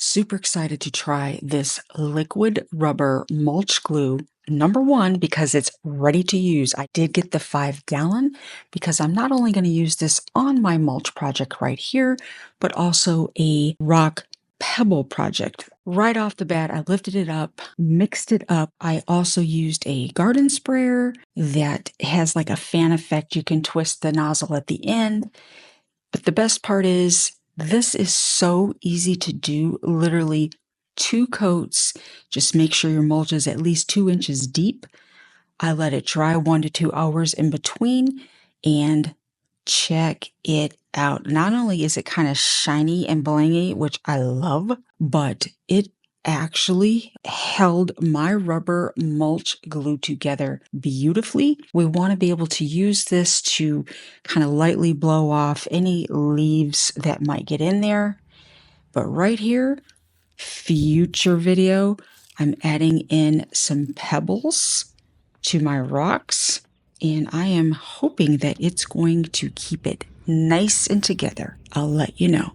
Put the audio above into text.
Super excited to try this liquid rubber mulch glue. Number one, because it's ready to use. I did get the 5-gallon because I'm not only going to use this on my mulch project right here, but also a rock pebble project. Right off the bat, I lifted it up, mixed it up. I also used a garden sprayer that has like a fan effect. You can twist the nozzle at the end. But the best part is, this is so easy to do, literally 2 coats. Just make sure your mulch is at least 2 inches deep. I let it dry 1 to 2 hours in between, and check it out. Not only is it kind of shiny and blingy, which I love, but it actually held my rubber mulch glue together beautifully. We want to be able to use this to kind of lightly blow off any leaves that might get in there. But right here, future video, I'm adding in some pebbles to my rocks, and I am hoping that it's going to keep it nice and together. I'll let you know.